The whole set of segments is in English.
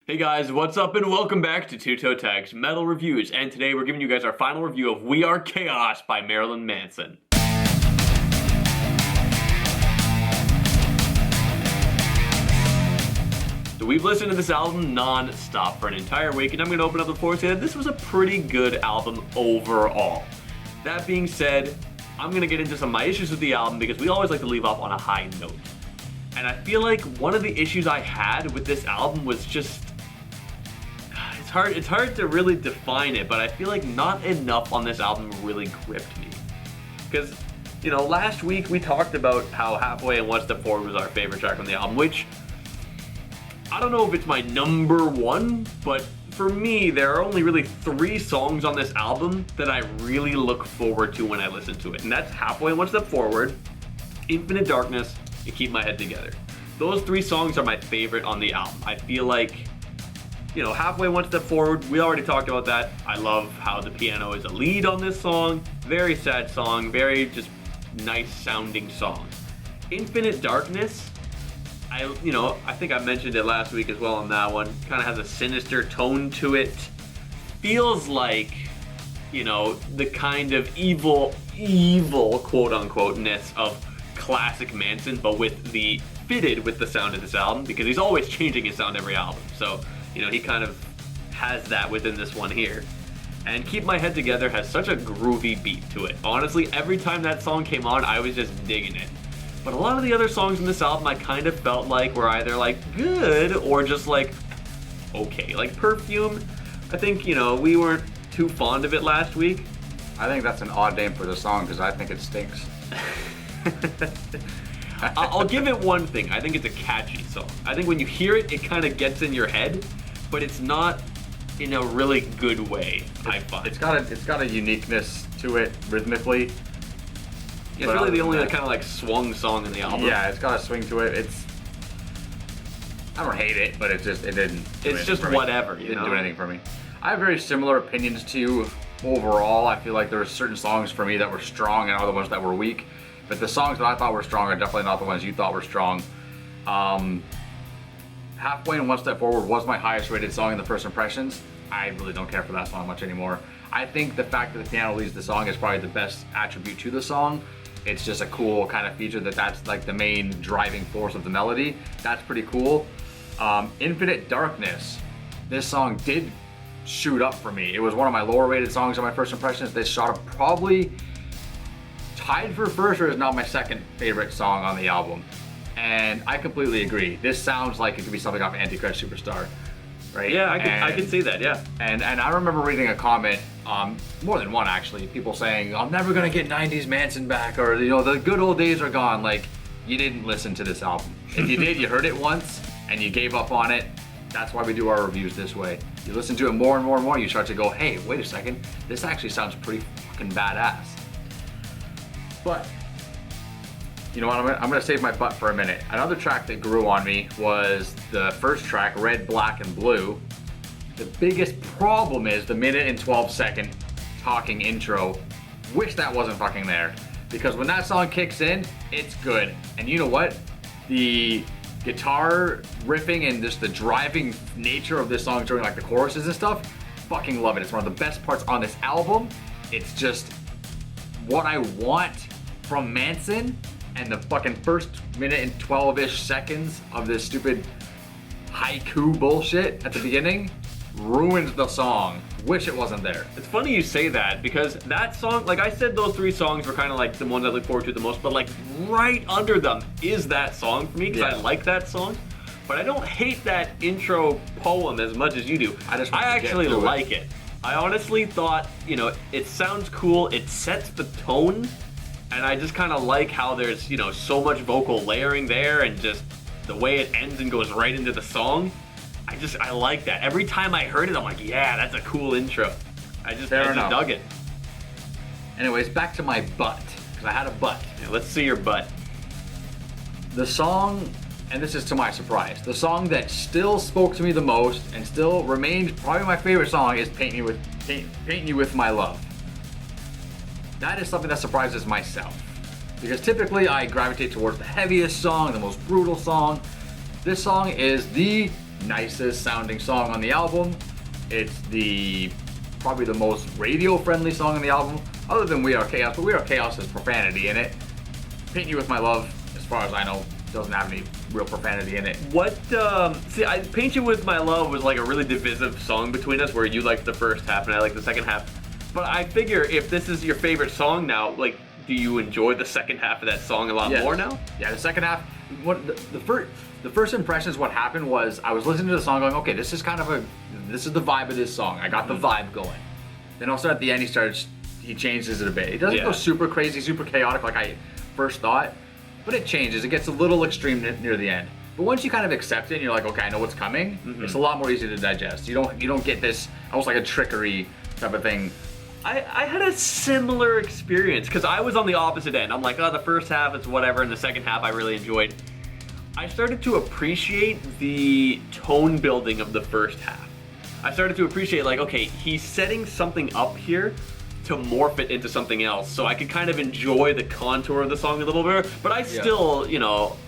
Hey guys, what's up and welcome back to Toe Tags Metal Reviews, and today we're giving you guys our final review of We Are Chaos by Marilyn Manson. So we've listened to this album non-stop for an entire week, and I'm going to open up the floor and say that this was a pretty good album overall. That being said, I'm going to get into some of my issues with the album because we always like to leave off on a high note. And I feel like one of the issues I had with this album was just... It's hard to really define it, but I feel like not enough on this album really gripped me. Because, you know, last week we talked about how Halfway and One Step Forward was our favorite track on the album, which I don't know if it's my number one, but for me, there are only really 3 songs on this album that I really look forward to when I listen to it. And that's Halfway and One Step Forward, Infinite Darkness, and Keep My Head Together. Those 3 songs are my favorite on the album. I feel like, you know, Halfway, One Step Forward, we already talked about that. I love how the piano is a lead on this song. Very sad song, very just nice sounding song. Infinite Darkness, I think I mentioned it last week as well on that one. Kind of has a sinister tone to it. Feels like, you know, the kind of evil quote unquote-ness of classic Manson, but fitted with the sound of this album, because he's always changing his sound every album. So, you know, he kind of has that within this one here. And Keep My Head Together has such a groovy beat to it. Honestly, every time that song came on, I was just digging it. But a lot of the other songs in this album I kind of felt like were either like good or just like okay. Like Perfume, I think, you know, we weren't too fond of it last week. I think that's an odd name for the song because I think it stinks. I'll give it one thing. I think it's a catchy song. I think when you hear it, it kind of gets in your head, but it's not in a really good way, I find. It's got a uniqueness to it rhythmically. It's really the only kind of like swung song in the album. Yeah, it's got a swing to it. I don't hate it, but it didn't. It's just whatever. It didn't do anything for me. I have very similar opinions to you overall. I feel like there were certain songs for me that were strong and other ones that were weak. But the songs that I thought were strong are definitely not the ones you thought were strong. Halfway and One Step Forward was my highest rated song in the first impressions. I really don't care for that song much anymore. I think the fact that the piano leads the song is probably the best attribute to the song. It's just a cool kind of feature that's like the main driving force of the melody. That's pretty cool. Infinite Darkness, this song did shoot up for me. It was one of my lower rated songs on my first impressions. This shot up probably tied for first, or is now my second favorite song on the album. And I completely agree. This sounds like it could be something off Antichrist Superstar, right? Yeah, I can see that, yeah. And I remember reading a comment, more than one actually, people saying, I'm never gonna get 90s Manson back, or, you know, the good old days are gone. Like, you didn't listen to this album. If you did, you heard it once, and you gave up on it. That's why we do our reviews this way. You listen to it more and more and more, you start to go, hey, wait a second, this actually sounds pretty fucking badass. But, you know what, I'm gonna save my butt for a minute. Another track that grew on me was the first track, Red, Black, and Blue. The biggest problem is the 1:12 talking intro. Wish that wasn't fucking there. Because when that song kicks in, it's good. And you know what? The guitar riffing and just the driving nature of this song during like the choruses and stuff, fucking love it. It's one of the best parts on this album. It's just what I want from Manson, and the fucking first 1:12-ish seconds of this stupid haiku bullshit at the beginning ruins the song. Wish it wasn't there. It's funny you say that, because that song, like I said, those 3 songs were kind of like the ones I look forward to the most, but like right under them is that song for me, because I like that song. But I don't hate that intro poem as much as you do. I actually like it. I honestly thought, you know, it sounds cool, it sets the tone, and I just kind of like how there's, you know, so much vocal layering there, and just the way it ends and goes right into the song. I like that. Every time I heard it, I'm like, yeah, that's a cool intro. I just dug it. Anyways, back to my butt, because I had a butt. Yeah, let's see your butt. The song, and this is to my surprise, the song that still spoke to me the most and still remains probably my favorite song is Paint You With My Love. That is something that surprises myself, because typically I gravitate towards the heaviest song, the most brutal song. This song is the nicest sounding song on the album. It's probably the most radio friendly song on the album, other than We Are Chaos, but We Are Chaos has profanity in it. Paint You With My Love, as far as I know, doesn't have any real profanity in it. I Paint You With My Love was like a really divisive song between us, where you liked the first half and I liked the second half. But I figure if this is your favorite song now, like, do you enjoy the second half of that song a lot more now? Yeah, the second half, the first impressions, what happened was I was listening to the song going, okay, this is the vibe of this song. I got the vibe going. Then also at the end, he changes it a bit. It doesn't go super crazy, super chaotic like I first thought, but it changes. It gets a little extreme near the end. But once you kind of accept it and you're like, okay, I know what's coming, it's a lot more easy to digest. You don't get this almost like a trickery type of thing. I had a similar experience because I was on the opposite end. I'm like, oh, the first half is whatever, and the second half I really enjoyed. I started to appreciate the tone building of the first half. I started to appreciate, like, okay, he's setting something up here to morph it into something else, so I could kind of enjoy the contour of the song a little bit. But I still,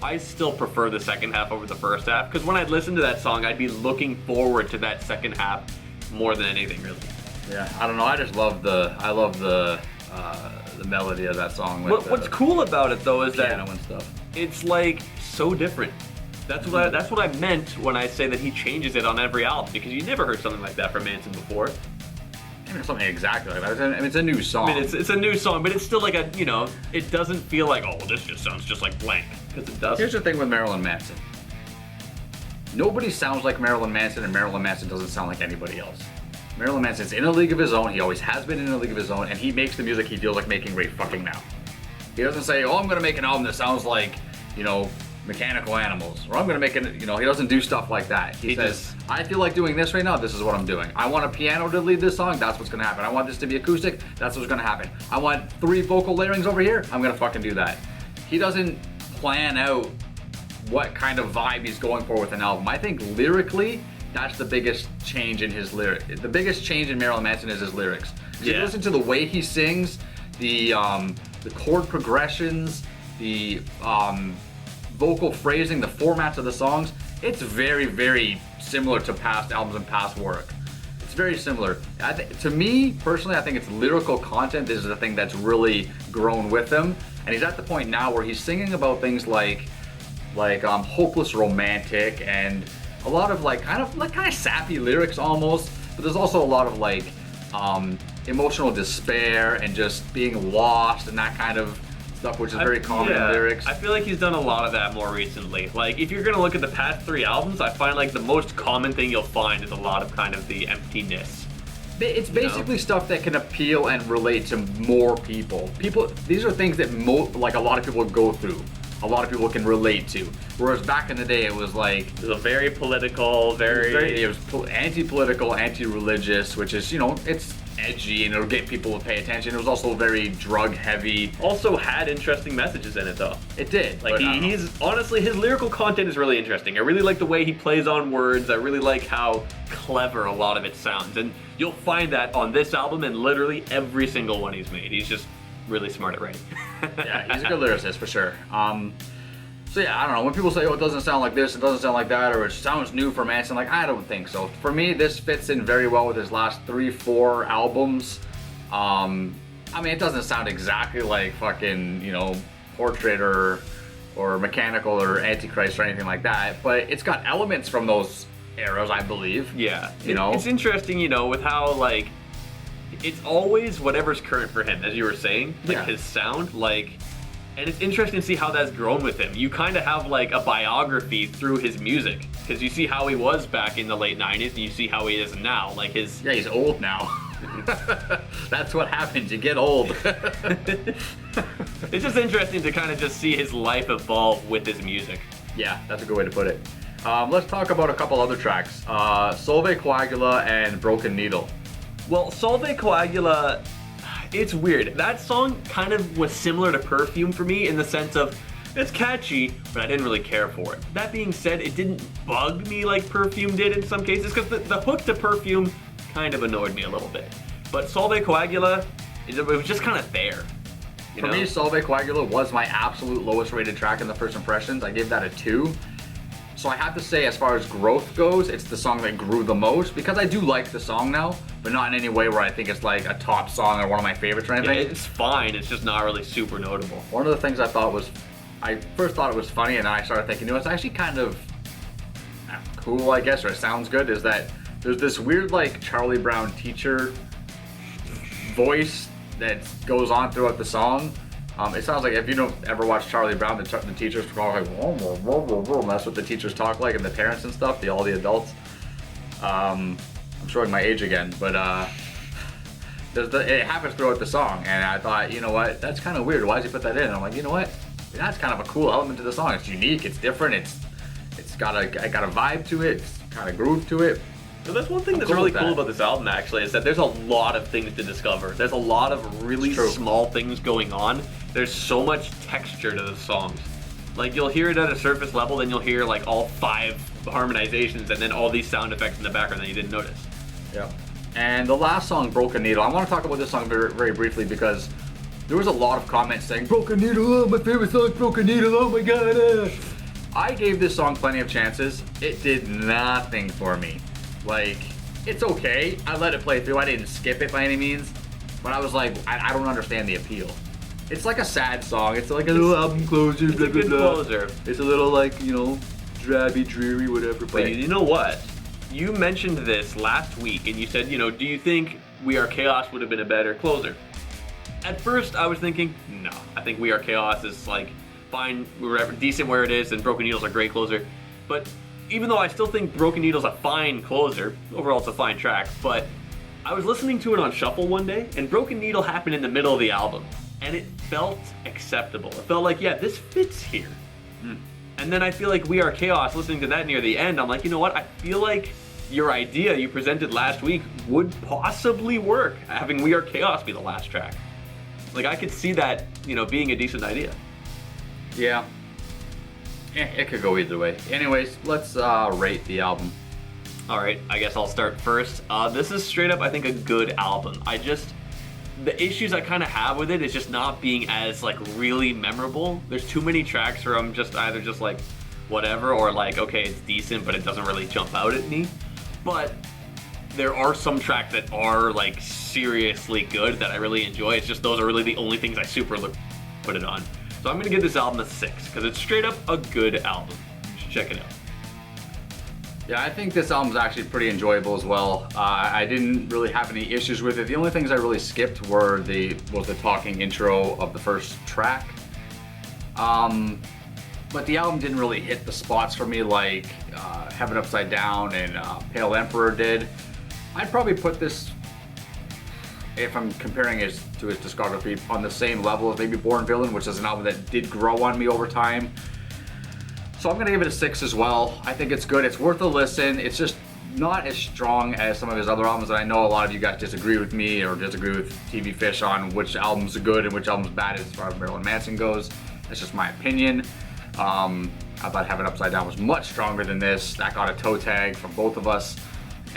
I still prefer the second half over the first half, because when I'd listen to that song, I'd be looking forward to that second half more than anything, really. Yeah, I don't know. I just love the melody of that song. What's cool about it though is that piano and stuff. It's like so different. That's what I meant when I say that he changes it on every album, because you never heard something like that from Manson before. Even something exactly like that. I mean, it's a new song. I mean, it's a new song, but it's still like it doesn't feel like, oh, this just sounds just like blank, because it doesn't. Here's the thing with Marilyn Manson. Nobody sounds like Marilyn Manson, and Marilyn Manson doesn't sound like anybody else. Marilyn Manson's in a league of his own. He always has been in a league of his own, and he makes the music he feels like making right fucking now. He doesn't say, oh, I'm gonna make an album that sounds like, Mechanical Animals, or I'm gonna make he doesn't do stuff like that. He says, I feel like doing this right now, this is what I'm doing. I want a piano to lead this song, that's what's gonna happen. I want this to be acoustic, that's what's gonna happen. I want 3 vocal layerings over here, I'm gonna fucking do that. He doesn't plan out what kind of vibe he's going for with an album. I think lyrically, that's the biggest change in his lyric. The biggest change in Marilyn Manson is his lyrics. If you listen to the way he sings, the chord progressions, the vocal phrasing, the formats of the songs, it's very, very similar to past albums and past work. It's very similar. To me, personally, I think it's lyrical content. This is the thing that's really grown with him. And he's at the point now where he's singing about things like hopeless romantic and a lot of kind of sappy lyrics almost, but there's also a lot of emotional despair and just being lost and that kind of stuff, which is very common in lyrics. I feel like he's done a lot of that more recently. Like, if you're gonna look at the past 3 albums, I find like the most common thing you'll find is a lot of kind of the emptiness. It's basically stuff that can appeal and relate to more people. These are things that a lot of people go through. A lot of people can relate to. Whereas back in the day, it was like... It was a very political, It was anti-political, anti-religious, which is, it's edgy and it'll get people to pay attention. It was also very drug-heavy. Also had interesting messages in it, though. It did. Like, honestly, his lyrical content is really interesting. I really like the way he plays on words. I really like how clever a lot of it sounds. And you'll find that on this album and literally every single one he's made. He's just really smart at writing. Yeah, he's a good lyricist for sure. So yeah, I don't know, when people say, oh, it doesn't sound like this, it doesn't sound like that, or it sounds new for Manson, I don't think so. For me, this fits in very well with his last 3-4 albums. I mean, it doesn't sound exactly like fucking, Portrait or Mechanical or Antichrist or anything like that, but it's got elements from those eras, I believe. Yeah, it's interesting, with how, it's always whatever's current for him, as you were saying, his sound, and it's interesting to see how that's grown with him. You kind of have a biography through his music, because you see how he was back in the late 90s and you see how he is now. Yeah, he's old now. That's what happens, you get old. It's just interesting to kind of just see his life evolve with his music. Yeah, that's a good way to put it. Let's talk about a couple other tracks. Solve Coagula and Broken Needle. Well, Solve Coagula, it's weird. That song kind of was similar to Perfume for me in the sense of, it's catchy, but I didn't really care for it. That being said, it didn't bug me like Perfume did in some cases, because the hook to Perfume kind of annoyed me a little bit. But Solve Coagula, it was just kind of there. For me, Solve Coagula was my absolute lowest rated track in the first impressions. I gave that a 2. So I have to say, as far as growth goes, it's the song that grew the most, because I do like the song now, but not in any way where I think it's like a top song or one of my favorites or anything. Yeah, it's fine, it's just not really super notable. One of the things I first thought it was funny, and then I started thinking, it's actually kind of cool, I guess, or it sounds good, is that there's this weird like Charlie Brown teacher voice that goes on throughout the song. It sounds like, if you don't ever watch Charlie Brown, the teachers talk like, whoa, whoa, whoa, whoa, whoa. That's what the teachers talk like, and the parents and stuff, all the adults. I'm showing my age again, but it happens throughout the song, and I thought, you know what, that's kind of weird. Why does he put that in? And I'm like, you know what, that's kind of a cool element to the song. It's unique, it's different, it's got a vibe to it, it's kind of groove to it. So that's one thing that's really cool about this album, actually, is that there's a lot of things to discover. There's a lot of really small things going on. There's so much texture to the songs. Like, you'll hear it at a surface level, then you'll hear like all 5 harmonizations and then all these sound effects in the background that you didn't notice. Yeah. And the last song, Broken Needle, I want to talk about this song very, very briefly, because there was a lot of comments saying, Broken Needle, oh, my favorite song, Broken Needle, oh my god. I gave this song plenty of chances. It did nothing for me. Like, it's okay. I let it play through. I didn't skip it by any means. But I was like, I don't understand the appeal. It's like a sad song. It's like a little album closer. It's a good closer. It's a little like, drabby, dreary, whatever. But you know what? You mentioned this last week, and you said, do you think We Are Chaos would have been a better closer? At first, I was thinking, no. I think We Are Chaos is like fine, we're decent where it is, and Broken Needle's a great closer. But even though I still think Broken Needle's a fine closer, overall it's a fine track, but I was listening to it on shuffle one day, and Broken Needle happened in the middle of the album, and it felt acceptable. It felt like, yeah, this fits here. And then I feel like We Are Chaos, listening to that near the end, I'm like, you know what, I feel like your idea you presented last week would possibly work, having We Are Chaos be the last track. Like, I could see that, being a decent idea. Yeah. It could go either way. Anyways, let's rate the album. Alright, I guess I'll start first. This is straight up, I think, a good album. The issues I kind of have with it is just not being as, like, really memorable. There's too many tracks where I'm just either just like, whatever, or like, okay, it's decent, but it doesn't really jump out at me. But there are some tracks that are, like, seriously good that I really enjoy. It's just those are really the only things I put it on. So I'm gonna give this album a 6, because it's straight up a good album. You should check it out. Yeah, I think this album's actually pretty enjoyable as well. I didn't really have any issues with it. The only things I really skipped was the talking intro of the first track. But the album didn't really hit the spots for me like Heaven Upside Down and Pale Emperor did. I'd probably put this, if I'm comparing it to his discography, on the same level as maybe Born Villain, which is an album that did grow on me over time. So I'm gonna give it a 6 as well. I think it's good, it's worth a listen. It's just not as strong as some of his other albums, and I know a lot of you guys disagree with me or disagree with TV Fish on which album's good and which album's bad as far as Marilyn Manson goes. That's just my opinion. I thought Heaven Upside Down was much stronger than this. That got a toe tag from both of us.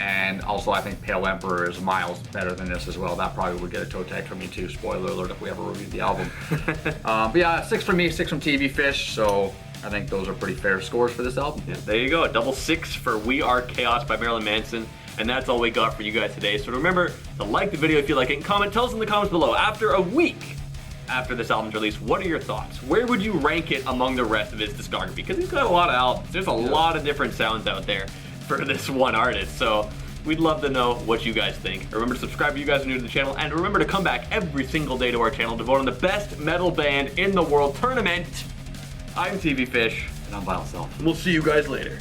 And also I think Pale Emperor is miles better than this as well. That probably would get a toe tag from me too. Spoiler alert if we ever reviewed the album. But yeah, 6 from me, 6 from TV Fish. So I think those are pretty fair scores for this album. Yeah, there you go, a double 6 for We Are Chaos by Marilyn Manson. And that's all we got for you guys today. So remember to like the video if you like it, and comment. Tell us in the comments below, after a week after this album's release, what are your thoughts? Where would you rank it among the rest of his discography? Because he's got a lot of albums. There's a lot of different sounds out there for this one artist. So we'd love to know what you guys think. Remember to subscribe if you guys are new to the channel, and remember to come back every single day to our channel to vote on the best metal band in the world tournament. I'm TV Fish. And I'm Vile Self. And we'll see you guys later.